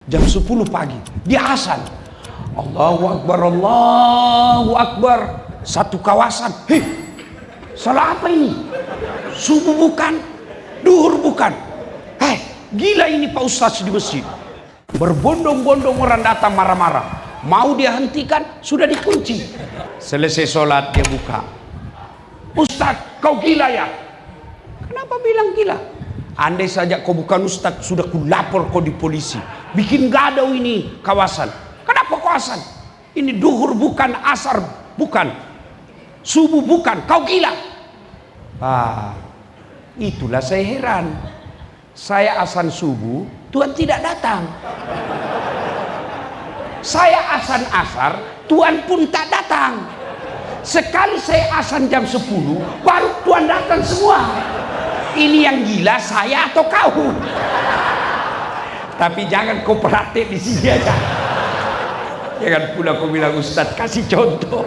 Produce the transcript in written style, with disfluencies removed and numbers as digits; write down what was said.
Jam 10 pagi dia azan. Allahu Akbar, Allahu Akbar. Satu kawasan, hei, salah apa ini? Subuh bukan, duhur bukan. Hei, gila ini Pak Ustadz di masjid. Berbondong-bondong orang datang marah-marah. Mau dia hentikan, sudah dikunci. Selesai sholat dia buka. Ustadz, kau gila ya? Kenapa bilang gila? Andai saja kau bukan Ustadz, sudah ku lapor kau di polisi. Bikin gaduh ini kawasan. Kenapa kawasan? Ini duhur bukan, asar bukan, subuh bukan, kau gila. Itulah saya heran. Saya azan subuh, Tuhan tidak datang. Saya azan asar, Tuhan pun tak datang. Sekali saya azan jam 10, baru Tuhan datang semua. Ini yang gila saya atau kau? Tapi jangan kau perhati di sini aja. Jangan pula kau bilang Ustadz kasih contoh.